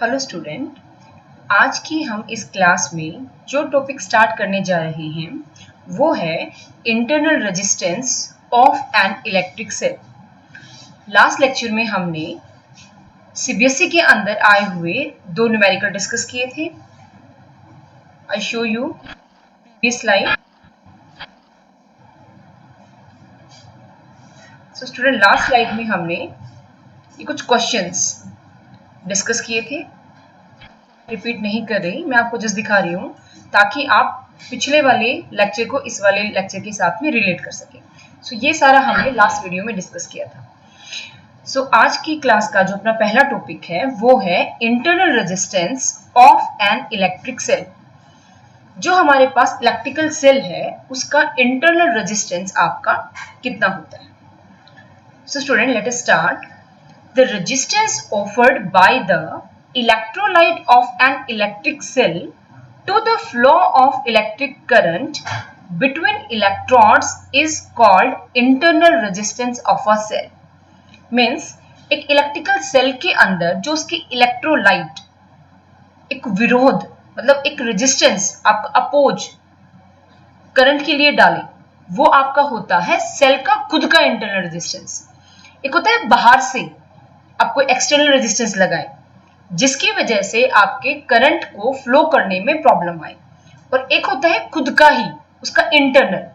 Hello student, आज की हम इस क्लास में जो टॉपिक स्टार्ट करने जा रहे हैं वो है internal resistance of an electric cell. Last lecture में हमने सीबीएसई के अंदर आए हुए दो न्यूमेरिकल डिस्कस किए थे। I show you this slide. So student, last slide में हमने ये कुछ क्वेश्चंस डिस्कस किए थे। रिपीट नहीं कर रही, मैं आपको जस्ट दिखा रही हूँ ताकि आप पिछले वाले लेक्चर को इस वाले लेक्चर के साथ में रिलेट कर सकें। सो ये सारा हमने लास्ट वीडियो में डिस्कस किया था। सो आज की क्लास का जो अपना पहला टॉपिक है वो है internal resistance of an electric cell. जो हमारे पास इलेक्ट्रिकल सेल है उसका इंटरनल रेजिस्टेंस आपका कितना होता है। So student, late us start. The resistance offered by the electrolyte of an electric cell to the flow of electric current between electrodes is called internal resistance of a cell. Means एक electrical cell के अंदर जो उसके electrolyte एक विरोध मतलब एक resistance आपका अपोज करंट के लिए डाले, वो आपका होता है सेल का खुद का इंटरनल रेजिस्टेंस। एक होता है बाहर से आपको एक्सटर्नल रेजिस्टेंस लगाए जिसकी वजह से आपके करंट को फ्लो करने में प्रॉब्लम आए, और एक होता है खुद का ही उसका इंटरनल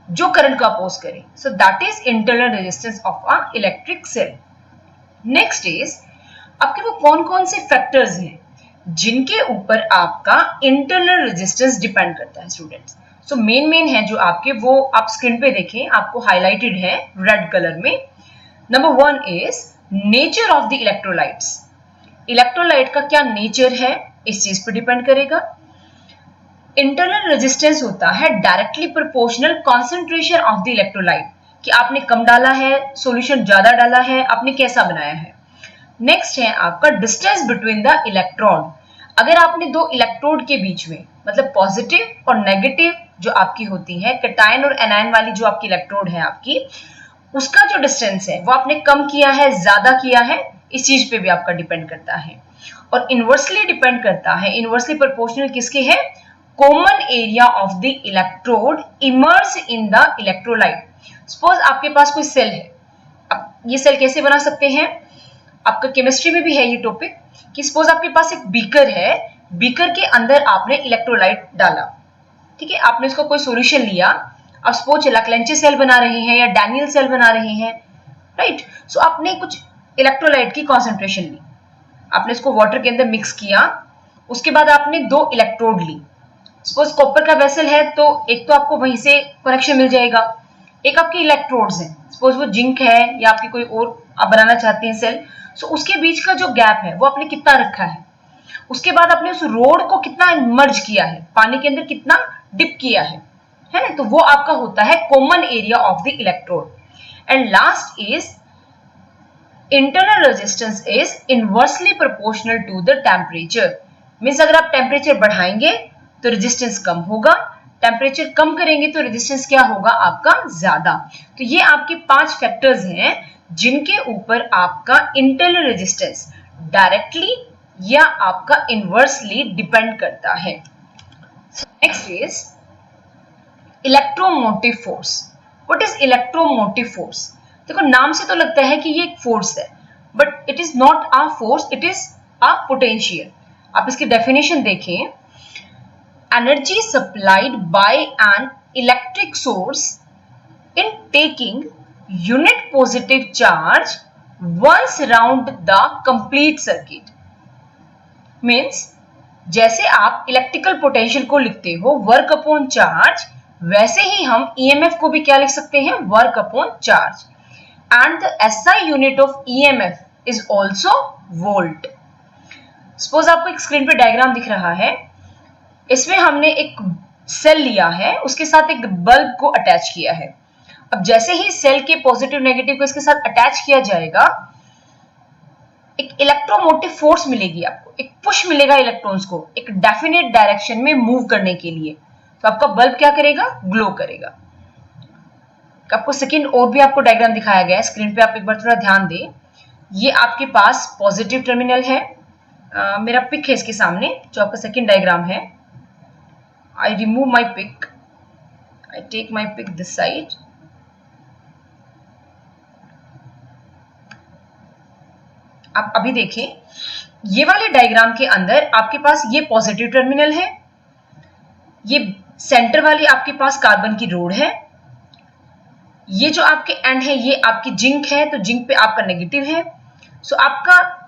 जो करंट को अपोज करे। So that is internal resistance of a electric cell. Next is आपके वो कौन कौन से फैक्टर्स हैं जिनके ऊपर आपका इंटरनल रेजिस्टेंस डिपेंड करता है स्टूडेंट्स। सो मेन है जो आपके, वो आप स्क्रीन पे देखें, आपको हाईलाइटेड है रेड कलर में। Number 1 is nature of the electrolytes. Electrolyte का क्या नेचर है इस चीज पर डिपेंड करेगा। इंटरनल रेजिस्टेंस होता है directly proportional concentration of the electrolyte, कि आपने कम डाला है, सॉल्यूशन ज्यादा डाला है, आपने कैसा बनाया है। नेक्स्ट है आपका डिस्टेंस बिटवीन द इलेक्ट्रोड। अगर आपने दो इलेक्ट्रोड के बीच में मतलब पॉजिटिव और नेगेटिव जो आपकी होती है, कैटायन और एनायन वाली जो आपकी इलेक्ट्रोड है आपकी, उसका जो डिस्टेंस है वो आपने कम किया है, ज्यादा किया है, इस चीज पे भी आपका डिपेंड करता है। और इनवर्सली डिपेंड करता है, इनवर्सली प्रोपोर्शनल किसके है, common area of the electrode emerge in the electrolyte. Suppose आपके पास कोई सेल है, अब ये सेल कैसे बना सकते हैं, आपका केमिस्ट्री में भी है ये टॉपिक, कि सपोज आपके पास एक बीकर है, बीकर के अंदर आपने इलेक्ट्रोलाइट डाला, ठीक है, आपने इसको कोई सॉल्यूशन लिया, अब सपोज लैक्लेंचे सेल बना रहे हैं या डैनियल सेल बना रहे हैं, राइट। सो आपने कुछ इलेक्ट्रोलाइट की कॉन्सेंट्रेशन ली, आपने इसको वाटर के अंदर मिक्स किया, उसके बाद आपने दो इलेक्ट्रोड ली। सपोज कॉपर का वेसल है तो एक तो आपको वहीं से कनेक्शन मिल जाएगा, एक आपके इलेक्ट्रोड्स हैं, सपोज वो जिंक है या आपकी कोई और आप बनाना चाहते हैं सेल, सो उसके बीच का जो गैप है वो आपने कितना रखा है। उसके बाद आपने उस रोड को कितना इमर्ज किया है, पानी के अंदर कितना डिप किया है ना, तो वो आपका होता है common area of the electrode. And last is internal resistance is inversely proportional to the temperature. Means अगर आप टेम्परेचर बढ़ाएंगे तो रेजिस्टेंस कम होगा, टेम्परेचर कम करेंगे तो रेजिस्टेंस क्या होगा आपका, ज्यादा। तो ये आपके 5 फैक्टर्स हैं जिनके ऊपर आपका इंटरनल रेजिस्टेंस डायरेक्टली या आपका इनवर्सली डिपेंड करता है। Next is electromotive force. What is electromotive force? देखो नाम से तो लगता है कि ये एक फोर्स है, but it is not a force, it is a potential. आप इसकी डेफिनेशन देखें, energy supplied by an electric source in taking unit positive charge once round the complete circuit. Means जैसे आप इलेक्ट्रिकल पोटेंशियल को लिखते हो work upon charge, वैसे ही हम ईएमएफ को भी क्या लिख सकते हैं, work upon charge. And the SI unit of EMF is also volt. Suppose आपको एक स्क्रीन पे डायग्राम दिख रहा है, इसमें हमने एक सेल लिया है, उसके साथ एक बल्ब को अटैच किया है। अब जैसे ही सेल के पॉजिटिव नेगेटिव को इसके साथ अटैच किया जाएगा, एक इलेक्ट्रोमोटिव फोर्स मिलेगी आपको, एक पुश मिलेगा इलेक्ट्रॉन्स को एक डेफिनेट डायरेक्शन में मूव करने के लिए, तो आपका बल्ब क्या करेगा, ग्लो करेगा। आपको सेकंड और भी आपको डायग्राम दिखाया गया है स्क्रीन पे, आप एक बार थोड़ा ध्यान दें। ये आपके पास पॉजिटिव टर्मिनल है, मेरा पिक है इसके सामने जो आपका सेकेंड डायग्राम है. I remove my pic, I take my pic this side. आप अभी देखें, ये वाले डायग्राम के अंदर आपके पास ये पॉजिटिव टर्मिनल है, ये सेंटर वाली आपके पास कार्बन की रोड है, ये जो आपके एंड है ये आपकी जिंक है, तो जिंक पे आपका नेगेटिव है. सो आपका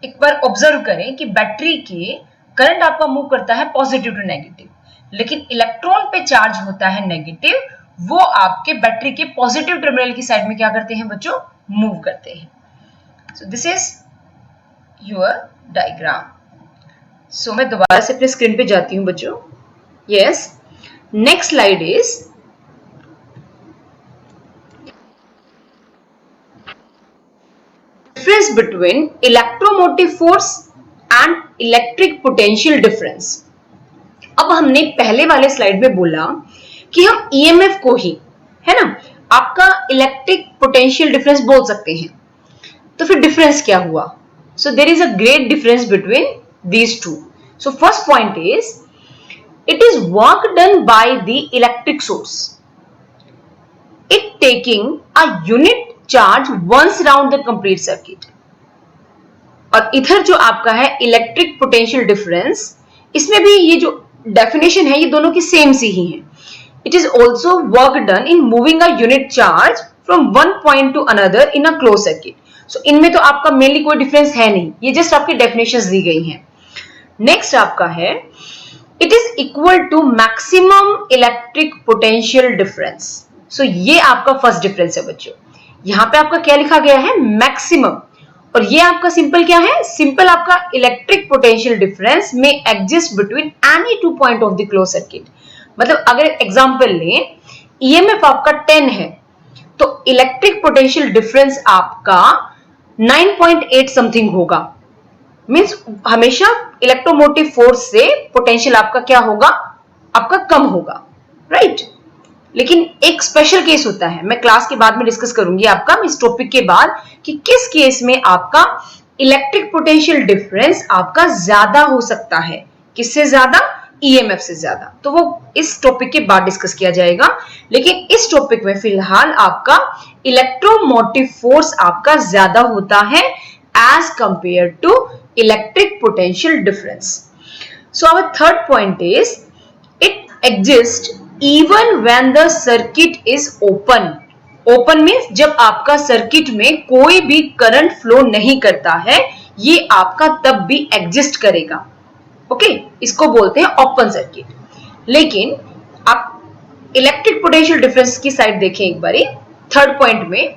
एक बार ऑब्जर्व करें कि बैटरी के करंट आपका मूव करता है पॉजिटिव टू नेगेटिव, लेकिन इलेक्ट्रॉन पे चार्ज होता है नेगेटिव, वो आपके बैटरी के पॉजिटिव टर्मिनल की साइड में क्या करते हैं बच्चों, मूव करते हैं. So this is your diagram. सो मैं दोबारा से अपने स्क्रीन पे जाती हूं बच्चों. Yes, next slide is difference between electromotive force and electric potential difference. अब हमने पहले वाले स्लाइड में बोला कि हम ईएमएफ को ही, है ना, आपका इलेक्ट्रिक पोटेंशियल डिफरेंस बोल सकते हैं. तो फिर डिफरेंस क्या हुआ? So there is a great difference between these two. So first point is it is work done by the electric source, it taking a unit charge once round the complete circuit. और इधर जो आपका है electric potential difference, इसमें भी ये जो definition है ये दोनों की सेम सी ही है. It is also work done in moving a unit charge from one point to another in a close circuit. So इनमें तो आपका मेनली कोई डिफरेंस है नहीं, ये जस्ट आपकी डेफिनेशंस दी गई हैं. नेक्स्ट आपका है it is equal to maximum electric potential difference. So ये आपका फर्स्ट डिफरेंस है बच्चों. यहां पे आपका क्या लिखा गया है, मैक्सिमम, और ये आपका सिंपल क्या है, सिंपल आपका इलेक्ट्रिक पोटेंशियल डिफरेंस में exist between any two point of the close circuit. मतलब अगर एग्जांपल लें, ईएमएफ आपका 10 है, तो इलेक्ट्रिक पोटेंशियल डिफरेंस आपका 9.8 समथिंग होगा. मींस हमेशा इलेक्ट्रोमोटिव फोर्स से पोटेंशियल आपका क्या होगा, आपका कम होगा, राइट. लेकिन एक स्पेशल केस होता है, मैं क्लास के बाद में डिस्कस करूंगी आपका इस टॉपिक के बाद, कि किस केस में आपका इलेक्ट्रिक पोटेंशियल डिफरेंस आपका ज्यादा हो सकता है. किससे ज्यादा, ईएमएफ से ज्यादा. तो वो इस टॉपिक के बाद डिस्कस किया जाएगा. लेकिन इस टॉपिक में फिलहाल आपका इलेक्ट्रोमोटिव फोर्स आपका ज्यादा होता है as compare to electric potential difference. So our third point is it exist even when the circuit is open. Open means जब आपका सर्किट में कोई भी करंट फ्लो नहीं करता है, ये आपका तब भी एग्जिस्ट करेगा. ओके, इसको बोलते हैं ओपन सर्किट. लेकिन आप इलेक्ट्रिक पोटेंशियल डिफरेंस की साइड देखें एक बारी, थर्ड पॉइंट में,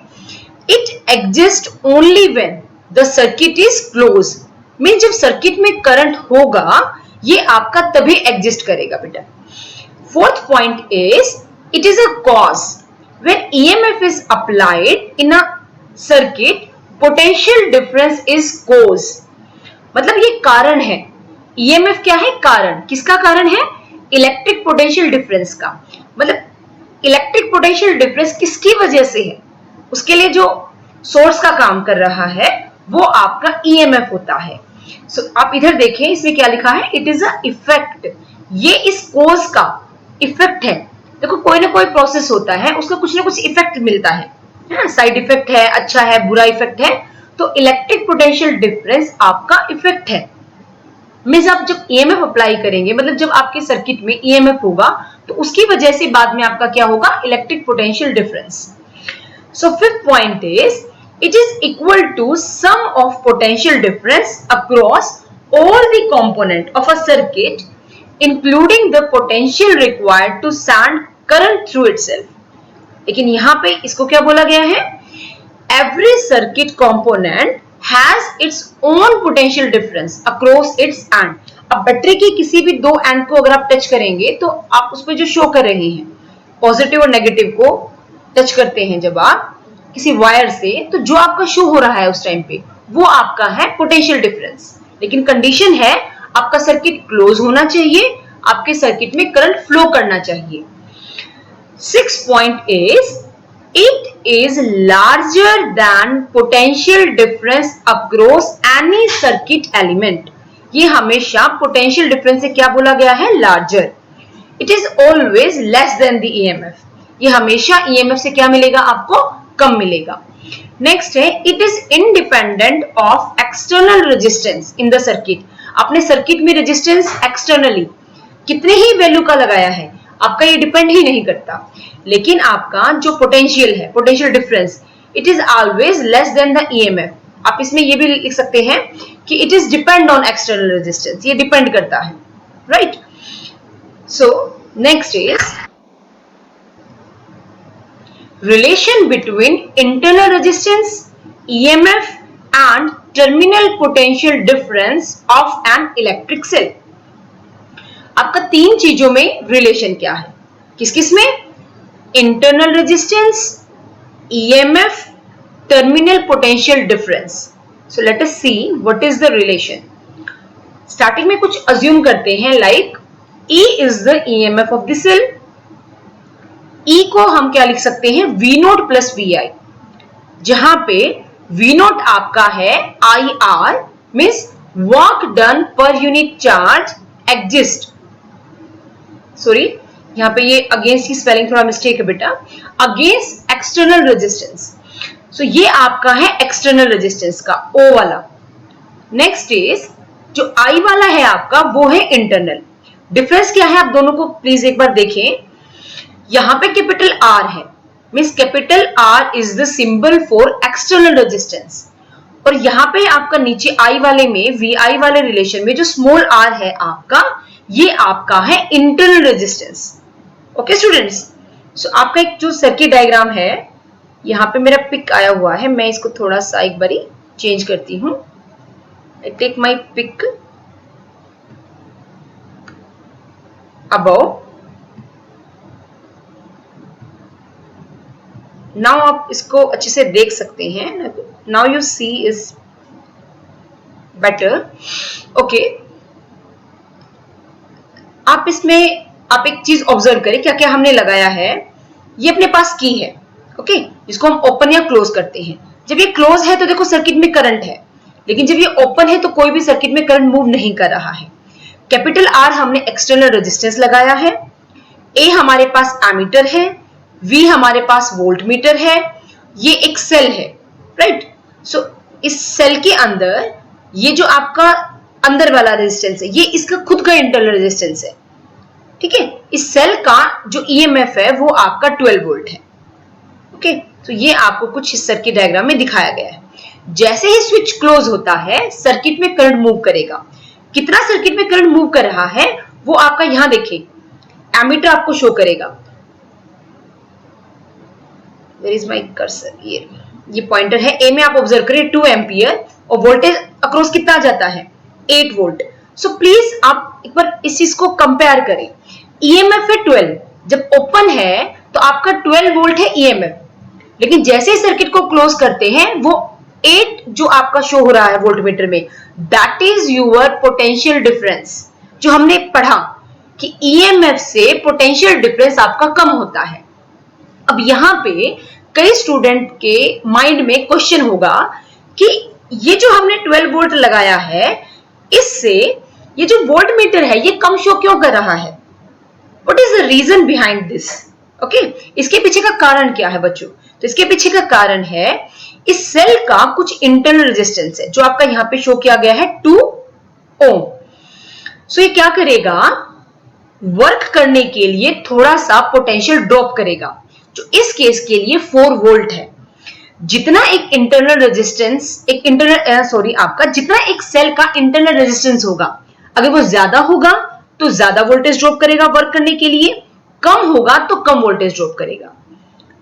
it exist only when the circuit is close. Mean जब सर्किट में करंट होगा, ये आपका तभी एग्जिस्ट करेगा बेटा. Fourth point is it is a cause. When EMF is applied in a circuit, potential difference is cause. मतलब ये कारण है. EMF क्या है, कारण. किसका कारण है, इलेक्ट्रिक पोटेंशियल डिफरेंस का. मतलब इलेक्ट्रिक पोटेंशियल डिफरेंस किसकी वजह से है, उसके लिए जो सोर्स का काम कर रहा है वो आपका EMF होता है. सो आप इधर देखें, इसमें क्या लिखा है, इट इज अ इफेक्ट. ये इस कोज का इफेक्ट है. देखो कोई ना कोई प्रोसेस होता है, उसका कुछ ना कुछ इफेक्ट मिलता है ना, साइड इफेक्ट है, अच्छा है, बुरा इफेक्ट है. तो इलेक्ट्रिक पोटेंशियल डिफरेंस आपका इफेक्ट है. मींस आप जब ईएमएफ अप्लाई करेंगे, मतलब जब आपके सर्किट में ईएमएफ होगा, तो उसकी वजह से बाद में आपका क्या होगा, electric potential difference. So fifth point is it is equal to sum of potential difference across all the component of a circuit including the potential required to send current through itself. लेकिन यहां पे इसको क्या बोला गया है, every circuit component has its own potential difference across its end. अब battery की किसी भी दो एंड को अगर आप टच करेंगे, तो आप उस पर जो शो कर रहे हैं, पॉजिटिव और नेगेटिव को टच करते हैं जब आप किसी वायर से, तो जो आपका शो हो रहा है उस टाइम पे, वो आपका है पोटेंशियल डिफरेंस. लेकिन कंडीशन है आपका सर्किट क्लोज होना चाहिए, आपके सर्किट में करंट फ्लो करना चाहिए. 6th point is it is larger than potential difference across any circuit element. ये हमेशा पोटेंशियल डिफरेंस से क्या बोला गया है, larger. It is always less than the EMF, ये हमेशा ईएमएफ से क्या मिलेगा, आपको कम मिलेगा। नेक्स्ट है it is independent of external resistance in the circuit. आपने सर्किट में रेजिस्टेंस एक्सटर्नली कितने ही वैल्यू का लगाया है, आपका ये डिपेंड ही नहीं करता, लेकिन आपका जो पोटेंशियल है, potential difference, it is always less than the EMF. आप इसमें ये भी लिख सकते हैं कि it is depend on external resistance, ये डिपेंड करता है, right. So next is relation between internal resistance, EMF and terminal potential difference of an electric cell. आपका तीन चीजों में रिलेशन क्या है, किस किस में, internal resistance, EMF, terminal potential difference. So let us see what is the relation. Starting में कुछ अज्यूम करते हैं, like E is the EMF of the cell. E को हम क्या लिख सकते हैं, V नोट प्लस VI, जहां पे V नोट आपका है IR, means work done per unit charge exist. Sorry, यहाँ पे ये अगेंस्ट की स्पेलिंग थोड़ा मिस्टेक है बेटा, अगेंस्ट एक्सटर्नल रेजिस्टेंस। सो ये आपका है एक्सटर्नल रेजिस्टेंस का O वाला। नेक्स्ट इज जो I वाला है आपका, वो है इंटरनल। डिफरेंस क्या है, आप दोनों को प्लीज एक बार देखें। यहां पे कैपिटल R है, means capital R is the symbol for external resistance, और यहां पे आपका नीचे I वाले में, VI वाले रिलेशन में जो स्मॉल r है आपका, ये आपका है इंटरनल रेजिस्टेंस। ओके स्टूडेंट्स, सो आपका एक जो सर्किट डायग्राम है, यहाँ पे मेरा पिक आया हुआ है, मैं इसको थोड़ा सा एक बारी चेंज करती हूँ। I take my pic above. Now आप इसको अच्छे से देख सकते हैं, now you see is better. Okay, आप इसमें आप एक चीज ऑब्जर्व करें, क्या क्या हमने लगाया है। ये अपने पास की है, ओके, जिसको हम ओपन या क्लोज करते हैं। जब ये क्लोज है तो देखो सर्किट में करंट है, लेकिन जब ये ओपन है तो कोई भी सर्किट में करंट मूव नहीं कर रहा है। कैपिटल R हमने एक्सटर्नल रेजिस्टेंस लगाया है, A हमारे पास एमीटर है, V हमारे पास वोल्ट मीटर है, ये एक सेल है, राइट। सो इस सेल के अंदर ये जो आपका अंदर वाला रेजिस्टेंस है, ये इसका खुद का इंटरनल रेजिस्टेंस है, ठीक है। इस सेल का जो ईएमएफ है वो आपका 12 वोल्ट है, ओके। तो ये आपको कुछ इस सर्किट डायग्राम में दिखाया गया है। जैसे ही स्विच क्लोज होता है, सर्किट में करंट मूव करेगा। कितना सर्किट में करंट मूव कर रहा है वो आपका यहां देखें, एमीटर आपको शो करेगा। वेयर इज माय कर्सर, ये पॉइंटर है, ए में आप ऑब्जर्व करें 2 एम्पियर, और वोल्टेज अक्रॉस कितना जाता है, 8 वोल्ट। सो प्लीज आप एक बार इस चीज को कंपेयर करें। ईएमएफ है 12, जब ओपन है तो आपका 12 वोल्ट है ईएमएफ, लेकिन जैसे ही सर्किट को क्लोज करते हैं वो 8 जो आपका शो हो रहा है वोल्टमीटर में, that is your potential difference. जो हमने पढ़ा कि ईएमएफ से पोटेंशियल डिफरेंस आपका कम होता है। अब यहां पे कई स्टूडेंट के माइंड में क्वेश्चन होगा कि ये जो हमने 12 वोल्ट लगाया है, इससे ये जो वोल्ट मीटर है ये कम शो क्यों कर रहा है? What is the reason behind this? Okay, इसके पीछे का कारण क्या है बच्चों? तो इसके पीछे का कारण है इस सेल का कुछ इंटरनल रेजिस्टेंस है, जो आपका यहां पे शो किया गया है 2 ओम। सो ये क्या करेगा, वर्क करने के लिए थोड़ा सा पोटेंशियल ड्रॉप करेगा, जो इस केस के लिए 4 वोल्ट है। जितना एक इंटरनल रेजिस्टेंस, जितना एक सेल का इंटरनल रेजिस्टेंस होगा, अगर वो ज्यादा होगा तो ज्यादा वोल्टेज ड्रॉप करेगा वर्क करने के लिए, कम होगा तो कम वोल्टेज ड्रॉप करेगा,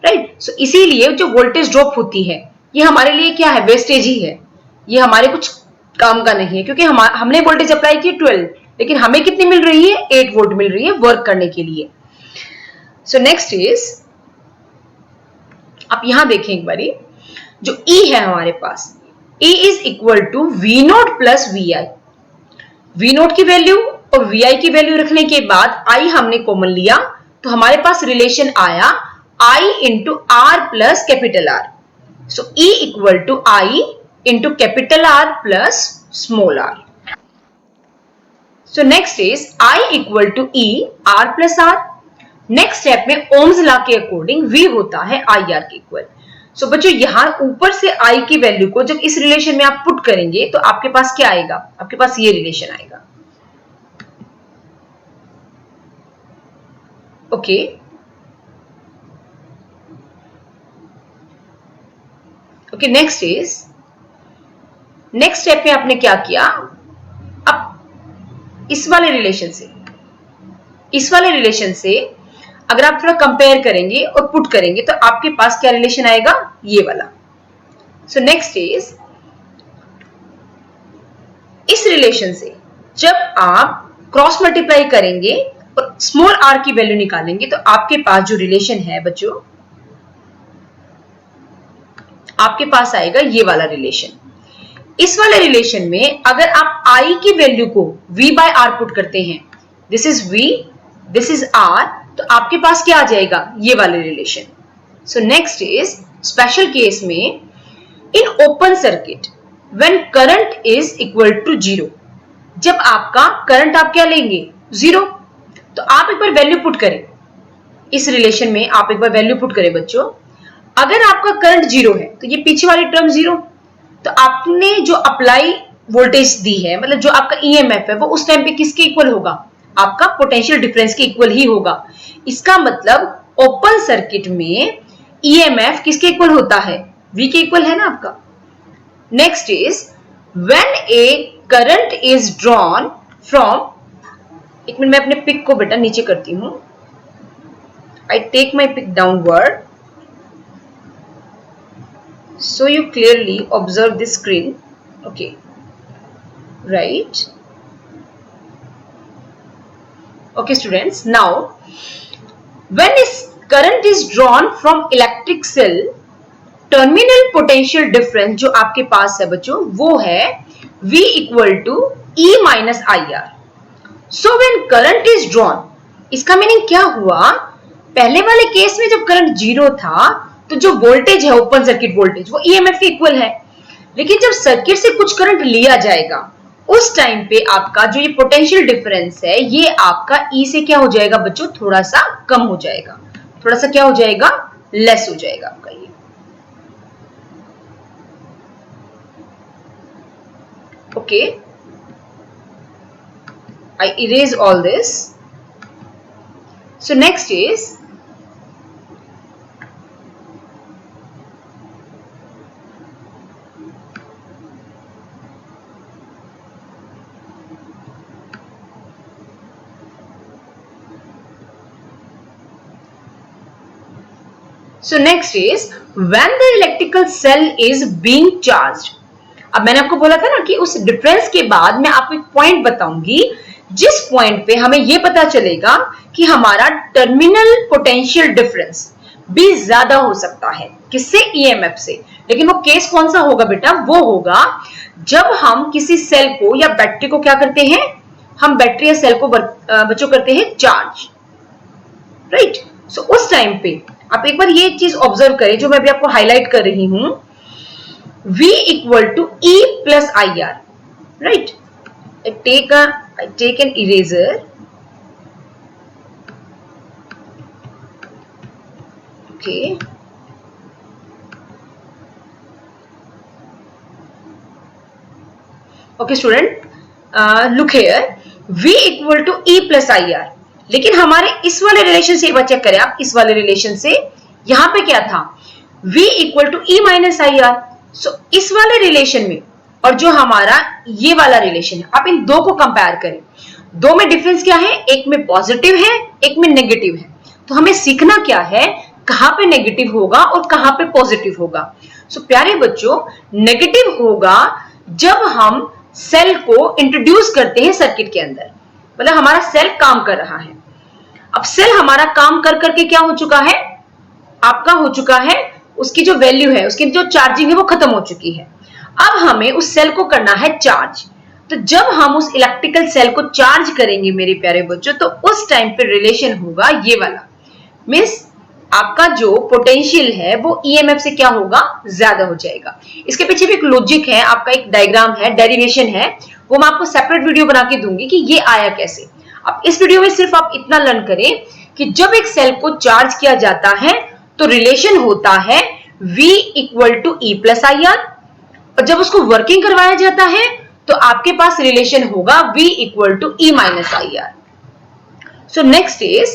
राइट। सो इसीलिए जो वोल्टेज ड्रॉप होती है ये हमारे लिए क्या है, वेस्टेज ही है, ये हमारे कुछ काम का नहीं है, क्योंकि हमने वोल्टेज अप्लाई की 12, लेकिन हमें कितनी मिल रही है, 8 वोल्ट मिल रही है वर्क करने के लिए। सो नेक्स्ट इज, आप यहां देखें एक बारी, जो E है हमारे पास, E is equal to V naught plus VI। V naught की वैल्यू और VI की वैल्यू रखने के बाद I हमने कॉमन लिया, तो हमारे पास रिलेशन आया I into R plus capital R। So E equal to I into capital R plus small r। So next is I equal to E R plus R। Next step में Ohm's law के according V होता है IR के equal. सो बच्चों यहां ऊपर से I की वैल्यू को जब इस रिलेशन में आप पुट करेंगे तो आपके पास क्या आएगा, आपके पास ये रिलेशन आएगा। ओके ओके नेक्स्ट स्टेप में आपने क्या किया, अब इस वाले रिलेशन से अगर आप थोड़ा कंपेयर करेंगे और पुट करेंगे तो आपके पास क्या रिलेशन आएगा, ये वाला। सो नेक्स्ट इज इस रिलेशन से जब आप क्रॉस मल्टीप्लाई करेंगे और स्मॉल r की वैल्यू निकालेंगे तो आपके पास जो रिलेशन है बच्चों, आपके पास आएगा ये वाला रिलेशन। इस वाले रिलेशन में अगर आप I की वैल्यू को V बाय R पुट करते हैं, this is V, this is R, तो आपके पास क्या आ जाएगा, ये वाले relation. So next is special case में in open circuit when current is equal to 0, जब आपका करंट आप क्या लेंगे 0, तो आप एक बार वैल्यू पुट करें इस रिलेशन में, आप एक बार वैल्यू पुट करें बच्चों। अगर आपका करंट 0 है तो ये पीछे वाली टर्म 0, तो आपने जो अप्लाई वोल्टेज दी है, मतलब जो आपका ईएमएफ है, वो उस टाइम पे किसके इक्वल होगा, आपका पोटेंशियल डिफरेंस के इक्वल ही होगा। इसका मतलब ओपन सर्किट में ईएमएफ किसके इक्वल होता है, V के इक्वल है ना आपका। Next is when a current is drawn from, एक मिनट मैं अपने पिक को बेटा नीचे करती हूं, I take my pic downward so you clearly observe this screen. Okay, right? Okay students, now when this current is drawn from electric cell, terminal potential difference जो आपके पास है बच्चों वो है V equal to E minus IR. So when current is drawn, इसका meaning क्या हुआ, पहले वाले केस में जब करंट 0 था तो जो वोल्टेज है ओपन सर्किट वोल्टेज वो ईएमएफ के इक्वल है, लेकिन जब सर्किट से कुछ करंट लिया जाएगा उस टाइम पे आपका जो ये पोटेंशियल डिफरेंस है ये आपका ई से क्या हो जाएगा बच्चों, थोड़ा सा कम हो जाएगा, थोड़ा सा क्या हो जाएगा, लेस हो जाएगा आपका ये। Okay, I erase all this. So next is So next is when the electrical cell is being charged. अब मैंने आपको बोला था ना कि उस डिफरेंस के बाद मैं आपको एक पॉइंट बताऊंगी जिस पॉइंट पे हमें यह पता चलेगा कि हमारा टर्मिनल पोटेंशियल डिफरेंस भी ज्यादा हो सकता है किससे, ईएमएफ से। लेकिन वो केस कौन सा होगा बेटा, वो होगा जब हम किसी सेल को या बैटरी को क्या करते हैं, हम बैटरी या सेल को बच्चों करते हैं चार्ज, राइट। सो उस टाइम पे आप एक बार ये चीज ऑब्जर्व करें जो मैं अभी आपको हाईलाइट कर रही हूं, V equal to E plus IR, right. I take an eraser. Okay. Okay student, look here, V equal to E plus IR, लेकिन हमारे इस वाले रिलेशन से एक बार चेक करें आप, इस वाले रिलेशन से यहां पे क्या था, V equal to E minus IR। So इस वाले रिलेशन में और जो हमारा ये वाला रिलेशन है, आप इन दो को कंपेयर करें, दो में डिफरेंस क्या है, एक में पॉजिटिव है एक में नेगेटिव है। तो हमें सीखना क्या है, कहां पे नेगेटिव होगा और कहां पे पॉजिटिव होगा। सो प्यारे बच्चों, नेगेटिव होगा जब हम सेल को इंट्रोड्यूस करते हैं सर्किट के अंदर, मतलब हमारा सेल काम कर रहा है। अब सेल हमारा काम कर करके क्या हो चुका है, आपका हो चुका है, उसकी जो वैल्यू है, उसकी जो चार्जिंग है वो खत्म हो चुकी है। अब हमें उस सेल को करना है चार्ज। तो जब हम उस इलेक्ट्रिकल सेल को चार्ज करेंगे मेरे प्यारे बच्चों, तो उस टाइम पे रिलेशन होगा ये वाला, मीन्स आपका जो पोटेंशियल है वो ईएमएफ से क्या होगा, ज्यादा हो जाएगा। इसके पीछे भी एक लॉजिक है, आपका एक डायग्राम है, डेरिवेशन है, वो मैं आपको सेपरेट वीडियो बना के दूंगी कि ये आया कैसे। अब इस वीडियो में सिर्फ आप इतना लर्न करें कि जब एक सेल को चार्ज किया जाता है तो रिलेशन होता है V equal to E plus I R, और जब उसको वर्किंग करवाया जाता है तो आपके पास रिलेशन होगा V equal to E minus I R. So next is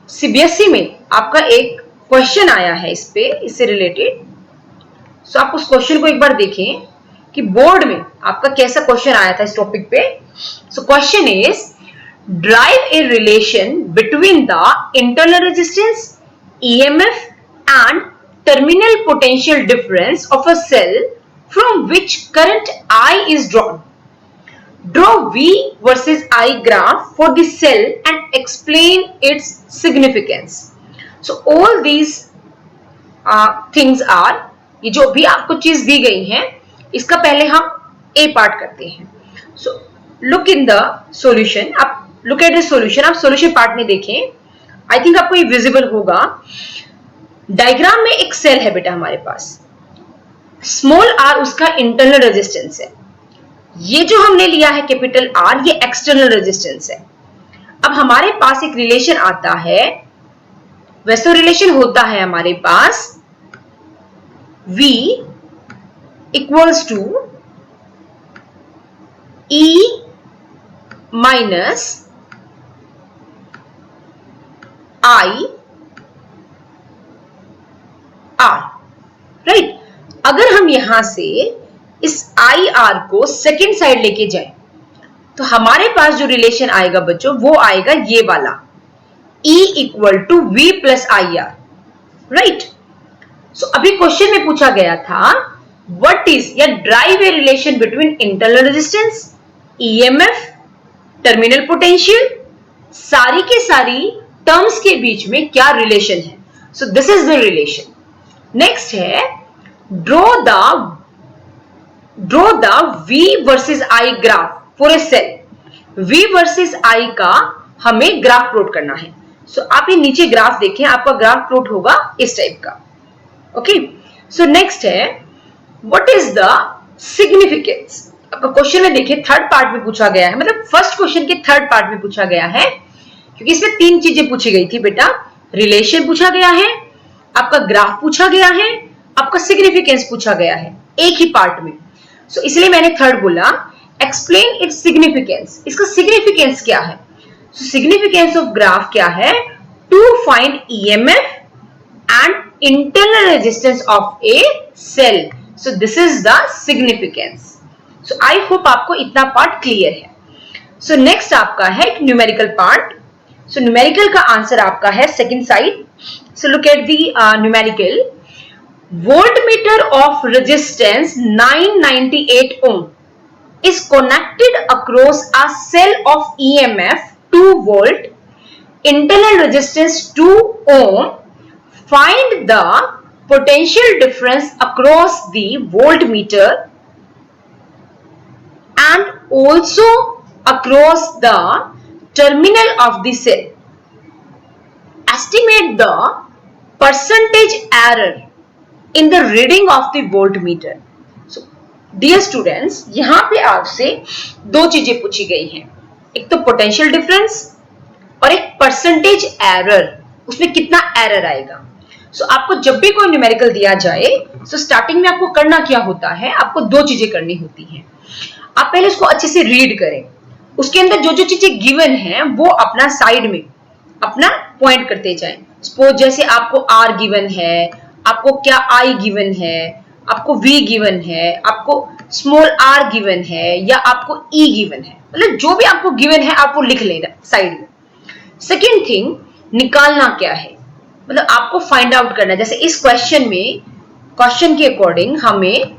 CBSE में आपका एक क्वेश्चन आया है इससे रिलेटेड। सो आप उस क्वेश्चन को एक बार देखें कि बोर्ड में आपका कैसा क्वेश्चन आया था इस टॉपिक पे। सो question is drive a relation between the internal resistance EMF and terminal potential difference of a cell from which current I is drawn. Draw V versus I graph for the cell and explain its significance. So all these things are, ये जो भी आपको चीज दी गई है इसका पहले हम A पार्ट करते हैं। So look in the solution, आप look at the solution, आप solution पार्ट में देखें। आई थिंक आपको ये विजिबल होगा। डायग्राम में एक सेल है बेटा हमारे पास, स्मॉल r उसका इंटरनल रेजिस्टेंस है, ये जो हमने लिया है कैपिटल R ये एक्सटर्नल रेजिस्टेंस है। अब हमारे पास एक रिलेशन आता है, वैसे रिलेशन होता है हमारे पास V equals to E minus I R, right. अगर हम यहां से इस आई आर को सेकेंड साइड लेके जाएं तो हमारे पास जो रिलेशन आएगा बच्चों वो आएगा ये वाला E equal to V plus I R, right. So अभी क्वेश्चन में पूछा गया था व्हाट इज या derive a relation between internal resistance EMF terminal potential, सारी के सारी टर्म्स के बीच में क्या रिलेशन है। So this is the relation. Next है draw the V versus I graph for a cell. V versus I का हमें ग्राफ प्लॉट करना है। सो आप ये नीचे ग्राफ देखें, आपका ग्राफ प्लॉट होगा इस टाइप का। ओके, सो नेक्स्ट है व्हाट इज द सिग्निफिकेंस। आपका क्वेश्चन में देखिए थर्ड पार्ट में पूछा गया है, मतलब फर्स्ट क्वेश्चन के थर्ड पार्ट में पूछा गया है, क्योंकि इसमें तीन चीजें पूछी गई थी बेटा। रिलेशन पूछा गया है, आपका ग्राफ पूछा गया है, आपका सिग्निफिकेंस पूछा गया है एक ही पार्ट में। सो इसलिए मैंने थर्ड बोला एक्सप्लेन इट्स सिग्निफिकेंस। इसका सिग्निफिकेंस क्या है? सो सिग्निफिकेंस ऑफ ग्राफ क्या है? To find EMF and internal resistance of a cell. So this is the significance. So I hope आपको इतना पार्ट क्लियर है। सो नेक्स्ट आपका है न्यूमेरिकल पार्ट। सो न्यूमेरिकल का आंसर आपका है second side. So look at the numerical. Voltmeter of resistance 998 ohm is connected across a cell of EMF 2 volt, internal resistance 2 ohm. Find the potential difference across the voltmeter and also across the terminal of the cell. Estimate the percentage error in the reading of the voltmeter. So, dear students, यहां पे आपसे दो चीजें पूछी गई हैं, एक तो पोटेंशियल डिफरेंस और एक परसेंटेज एरर, उसमें कितना एरर आएगा। सो आपको जब भी कोई न्यूमेरिकल दिया जाए तो स्टार्टिंग में आपको करना क्या होता है, आपको दो चीजें करनी होती हैं। आप पहले उसको अच्छे से रीड करें, उसके अंदर जो जो चीजें गिवन हैं वो अपना साइड में अपना पॉइंट करते जाएं। सपोज जैसे आपको R गिवन है, आपको क्या I गिवन है, आपको V गिवन है, आपको स्मॉल r गिवन है या आपको E गिवन है, मतलब जो भी आपको गिवन है आप वो लिख लेना साइड में। सेकेंड थिंग, निकालना क्या है, मतलब आपको फाइंड आउट करना है। जैसे इस क्वेश्चन में क्वेश्चन के अकॉर्डिंग हमें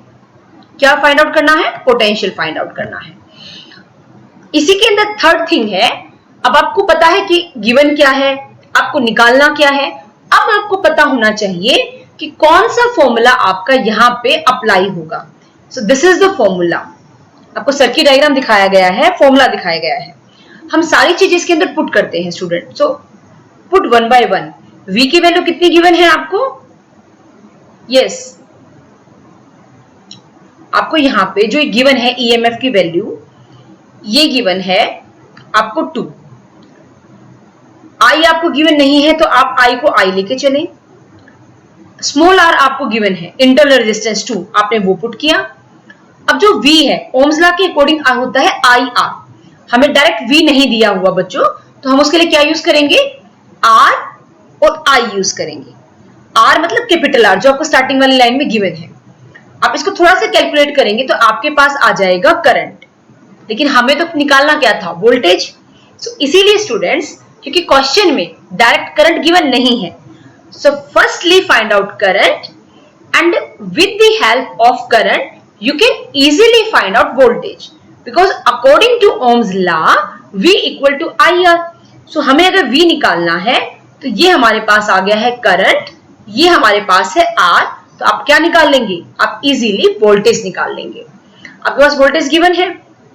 क्या फाइंड आउट करना है, पोटेंशियल फाइंड आउट करना है। इसी के अंदर थर्ड थिंग है, अब आपको पता है कि गिवन क्या है, आपको निकालना क्या है। अब आपको पता होना चाहिए कि कौन सा फॉर्मूला आपका यहां पे अप्लाई होगा। सो दिस इज द फॉर्मूला। आपको सर्किट डायग्राम दिखाया गया है, फॉर्मूला दिखाया गया है। हम सारी चीजें इसके अंदर पुट करते हैं student. So put one by one. V की वैल्यू कितनी गिवन है आपको, यस आपको यहाँ पे जो गिवन है ईएमएफ की वैल्यू, ये गिवन है आपको 2। आई आपको गिवन नहीं है तो आप आई को आई लेके चलें। स्मॉल आर आपको गिवन है, इंटरनल रेजिस्टेंस 2, आपने वो पुट किया। अब जो V है ओम्स लॉ के अकॉर्डिंग होता है आई आर, हमें डायरेक्ट V नहीं दिया हुआ बच्चों, तो हम उसके लिए क्या यूज करेंगे, R और I यूज करेंगे। R मतलब कैपिटल R जो आपको स्टार्टिंग वाली लाइन में गिवन है। आप इसको थोड़ा सा कैलकुलेट करेंगे तो आपके पास आ जाएगा करंट, लेकिन हमें तो निकालना क्या था, वोल्टेज। सो इसीलिए स्टूडेंट्स, क्योंकि क्वेश्चन में डायरेक्ट करंट गिवन नहीं है, so firstly find out current and with the help of current you can easily find out voltage because according to Ohm's law V equal to IR। so हमें अगर V निकालना है तो ये हमारे पास आ गया है करंट, ये हमारे पास है R, तो आप क्या निकाल लेंगे, आप इजीली वोल्टेज निकाल लेंगे। आपके पास वोल्टेज गिवन है।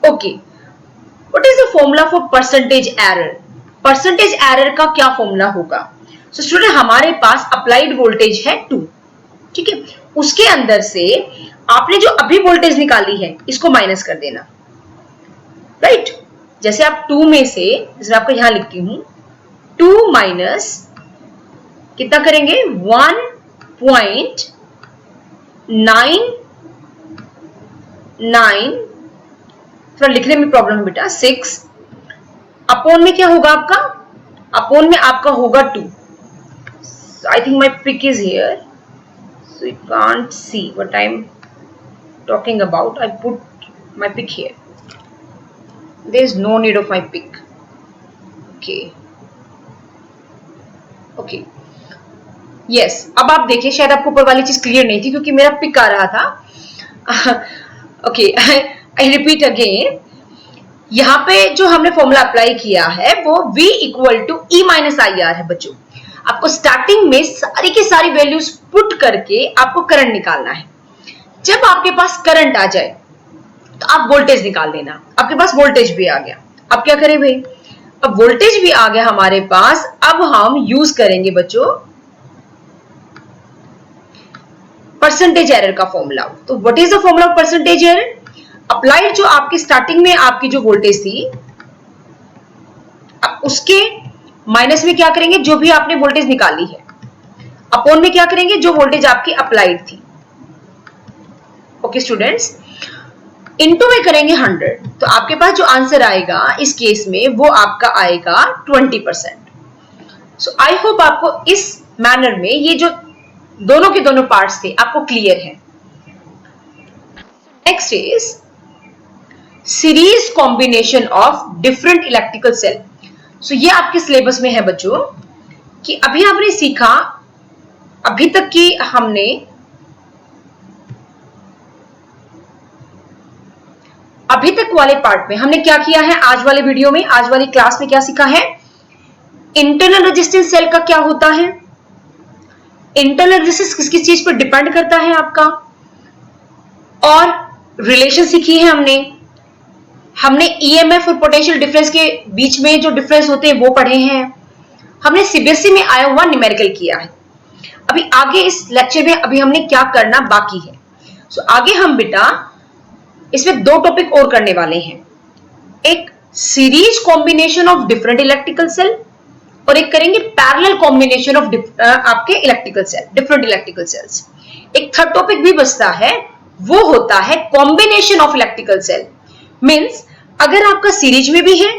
Okay, what is the formula for percentage error? Percentage error का क्या फॉर्मूला होगा? सो स्टूडेंट, हमारे पास अप्लाइड वोल्टेज है 2, ठीक है, उसके अंदर से आपने जो अभी वोल्टेज निकाली है इसको माइनस कर देना, राइट। जैसे आप 2 में से, जैसे आपको यहां लिखती हूं, 2 माइनस कितना करेंगे, 1.99, थोड़ा लिखने में प्रॉब्लम है बेटा, 6 अपॉन में क्या होगा आपका, अपॉन में आपका होगा 2। I think my pic is here, so you can't see what I'm talking about. I put my pick here. There is no need of my pick. Okay. Yes. अब आप देखिए, शायद आपको ऊपर वाली चीज क्लियर नहीं थी क्योंकि मेरा पिक आ रहा था। Okay, I repeat again. यहाँ पे जो हमने फॉर्मूला अप्लाई किया है वो V equal to E minus I R है बच्चों। आपको स्टार्टिंग में सारी की सारी वैल्यूज पुट करके आपको करंट निकालना है। जब आपके पास करंट आ जाए तो आप वोल्टेज निकाल लेना। आपके पास वोल्टेज भी आ गया, अब क्या करें भाई, अब वोल्टेज भी आ गया हमारे पास। अब हम यूज करेंगे बच्चों परसेंटेज एरर का फॉर्मूला। तो what is the formula of percentage error? Applied जो आपकी स्टार्टिंग में आपकी जो वोल्टेज थी, अब उसके माइनस में क्या करेंगे, जो भी आपने वोल्टेज निकाली है, अपॉन में क्या करेंगे, जो वोल्टेज आपकी अप्लाइड थी। ओके स्टूडेंट्स, इनटू में करेंगे 100, तो आपके पास जो आंसर आएगा इस केस में वो आपका आएगा 20%। सो आई होप आपको इस मैनर में ये जो दोनों के दोनों पार्ट्स थे आपको क्लियर है। Next is series combination of different electrical cell. So ये आपके सिलेबस में है बच्चों कि अभी आपने सीखा, अभी तक की हमने अभी तक वाले पार्ट में हमने क्या किया है, आज वाले वीडियो में, आज वाली क्लास में क्या सीखा है, इंटरनल रेजिस्टेंस सेल का क्या होता है, इंटरनल रेजिस्टेंस किस किस चीज पर डिपेंड करता है आपका, और रिलेशन सीखी है हमने ईएमएफ और पोटेंशियल डिफरेंस के बीच में जो डिफरेंस होते हैं वो पढ़े हैं, हमने सीबीएसई में आया हुआ न्यूमेरिकल किया है। अभी आगे इस लेक्चर में अभी हमने क्या करना बाकी है। सो आगे हम बेटा इसमें 2 टॉपिक और करने वाले हैं, एक series combination of different electrical cell और एक करेंगे पैरेलल कॉम्बिनेशन ऑफ आपके electrical cell, different electrical cells. एक थर्ड टॉपिक भी बचता है, वो होता है combination of electrical cell. Means अगर आपका सीरीज में भी है,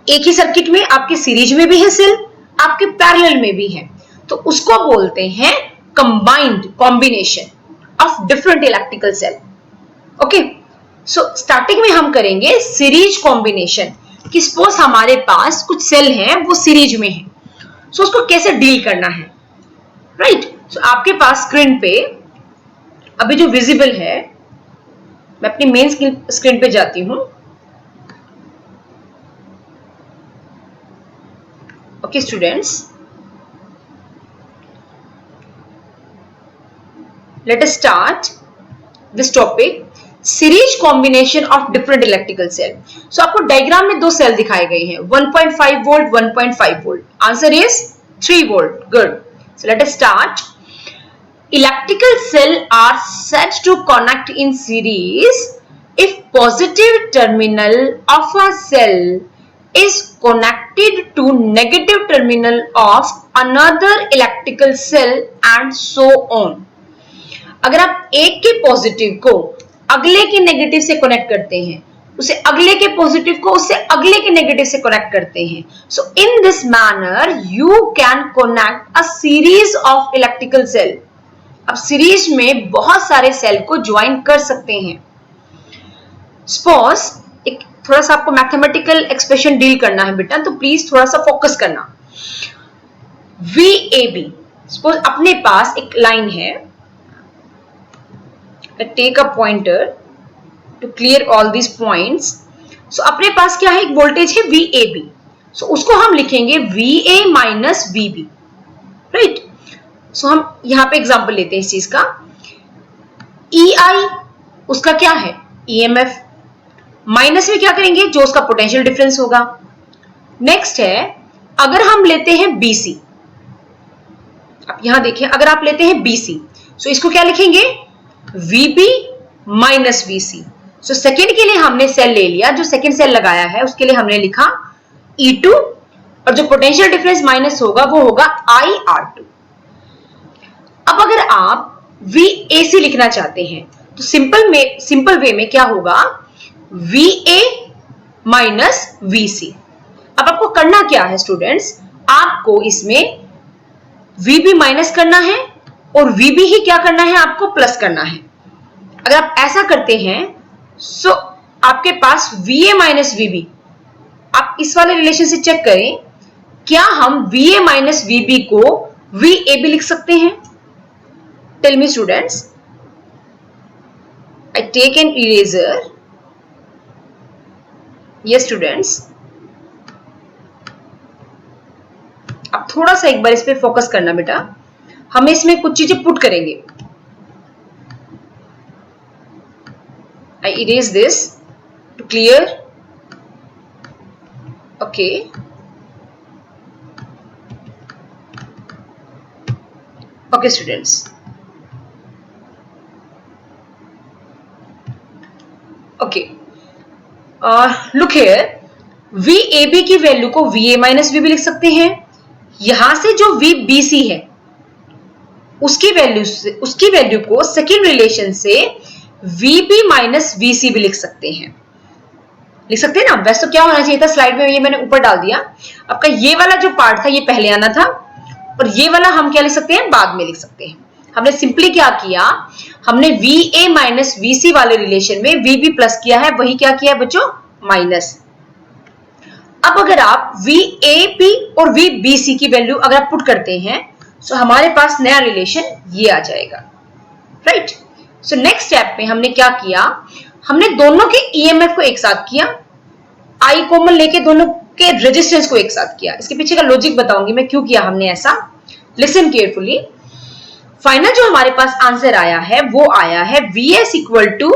एक ही सर्किट में आपके सीरीज में भी है सेल, आपके पैरेलल में भी है, तो उसको बोलते हैं combined combination of different electrical cell. Okay, so starting में हम करेंगे सीरीज कॉम्बिनेशन कि सपोज हमारे पास कुछ सेल हैं वो सीरीज में है, सो उसको कैसे डील करना है, राइट। सो आपके पास स्क्रीन पे अभी जो विजिबल है, मैं अपनी मेन स्क्रीन पे जाती हूं। Okay students, let us start this topic, series combination of different electrical cell. So आपको डायग्राम में 2 सेल दिखाए गए हैं, 1.5 volt, 1.5 volt. Answer is 3 volt. Good, so let us start. electrical cell are said to connect in series if positive terminal of a cell is connected to negative terminal of another electrical cell and so on. अगर आप एक के positive को अगले के negative से connect करते हैं, उसे अगले के पॉजिटिव को उससे अगले के नेगेटिव से कनेक्ट करते हैं, so in this manner you can connect a series of electrical cell. अब सीरीज में बहुत सारे सेल को ज्वाइन कर सकते हैं. सपोज एक थोड़ा सा आपको मैथमेटिकल एक्सप्रेशन डील करना है बेटा, तो प्लीज थोड़ा सा फोकस करना. VAB, सपोज अपने पास एक लाइन है, take a pointer to clear all this points. So अपने पास क्या है, एक वोल्टेज है VAB. सो उसको हम लिखेंगे VA माइनस VB, राइट. सो हम यहां पे एग्जांपल लेते हैं इस चीज का. EI उसका क्या है, EMF. माइनस में क्या करेंगे, जो उसका पोटेंशियल डिफरेंस होगा. नेक्स्ट है, अगर हम लेते हैं BC, अब यहां देखिए, अगर आप लेते हैं BC, सो इसको क्या लिखेंगे, VB minus VC. So second के लिए हमने सेल ले लिया, जो सेकेंड सेल लगाया है उसके लिए हमने लिखा E2, और जो पोटेंशियल डिफरेंस माइनस होगा वो होगा IR2. अब अगर आप VAC लिखना चाहते हैं तो सिंपल वे में क्या होगा, VA माइनस VC. अब आपको करना क्या है स्टूडेंट्स, आपको इसमें VB माइनस करना है और VB ही क्या करना है, आपको प्लस करना है. अगर आप ऐसा करते हैं सो आपके पास VA माइनस VB, आप इस वाले रिलेशन से चेक करें, क्या हम VA माइनस VB को VAB लिख सकते हैं? Tell me students. I take an eraser. Yes students. अब थोड़ा सा एक बार इस पे फोकस करना बेटा, हम इसमें कुछ चीजें पुट करेंगे. I erase this to clear. Okay. Okay students. Okay. Look here. VAB की वैल्यू को VA माइनस VB लिख सकते हैं. यहां से जो VBC है उसकी वैल्यू को सेकेंड रिलेशन से VB माइनस VC भी लिख सकते हैं. लिख सकते हैं ना. वैसे तो क्या होना चाहिए था, स्लाइड में ये मैंने ऊपर डाल दिया. आपका ये वाला जो पार्ट था ये पहले आना था, और ये वाला हम क्या लिख सकते हैं, बाद में लिख सकते हैं. हमने सिंपली क्या किया, हमने VA माइनस VC वाले रिलेशन में VB प्लस किया है, वही क्या किया है बच्चों, माइनस. अब अगर आप VAB और VBC की वैल्यू अगर आप पुट करते हैं तो हमारे पास नया रिलेशन ये आ जाएगा, राइट. सो नेक्स्ट स्टेप में हमने क्या किया, हमने दोनों के EMF को एक साथ किया, I कॉमन लेके दोनों के रेजिस्टेंस को एक साथ किया. इसके पीछे का लॉजिक बताऊंगी मैं क्यों किया हमने ऐसा. Listen carefully. फाइनल जो हमारे पास आंसर आया है वो आया है VS equal to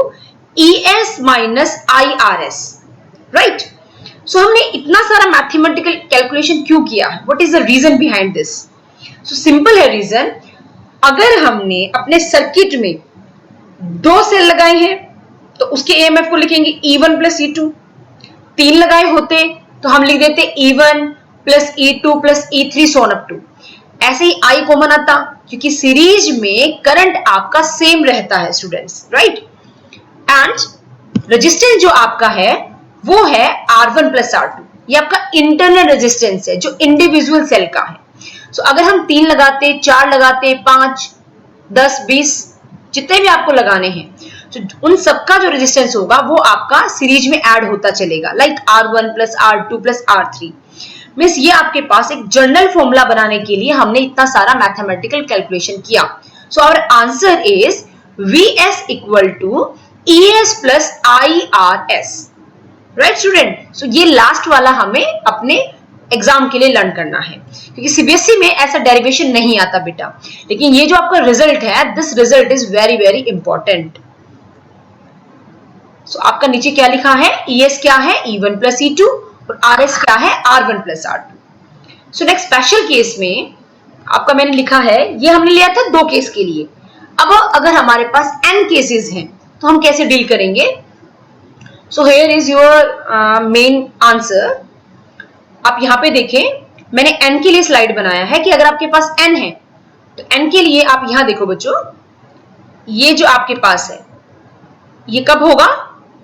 ES minus IRS, right. So हमने इतना सारा मैथमेटिकल कैलकुलेशन क्यों किया, what is the reason behind this. So simple है रीजन. अगर हमने अपने सर्किट में 2 सेल लगाए हैं तो उसके EMF को लिखेंगे E1 प्लस E2. 3 लगाए होते तो हम लिख देते E1 plus E2 plus E3 so on up to. ऐसे ही I कॉमन आता क्योंकि सीरीज में करंट आपका सेम रहता है स्टूडेंट्स, राइट. एंड रेजिस्टेंस जो आपका है वो है R1 प्लस R2. ये आपका इंटरनल रेजिस्टेंस है जो इंडिविजुअल सेल का है. सो अगर हम 3 लगाते, 4 लगाते, 5, 10, 20 जितने भी आपको लगाने हैं, तो उन सबका जो रेजिस्टेंस होगा वो आपका सीरीज में ऐड होता चलेगा, like R1 plus R2 plus R3. Means ये आपके पास एक जनरल फॉर्मूला बनाने के लिए हमने इतना सारा मैथमेटिकल कैलकुलेशन किया. So our answer is VS equal to ES plus IRS, right student. So ये लास्ट वाला हमें अपने एग्जाम के लिए लर्न करना है, क्योंकि सीबीएसई में ऐसा डेरिवेशन नहीं आता बेटा. लेकिन ये जो आपका रिजल्ट है, this result is very very important. So आपका नीचे क्या लिखा है, ES क्या है, E1 प्लस E2, और RS क्या है, R1 plus R2. So next special case में आपका मैंने लिखा है, ये हमने लिया था 2 केस के लिए. अब अगर हमारे पास n केसेस हैं तो हम कैसे डील करेंगे? So here is your main answer. आप यहां पे देखें, मैंने n के लिए स्लाइड बनाया है कि अगर आपके पास n है तो n के लिए आप यहां देखो बच्चों, ये जो आपके पास है ये कब होगा?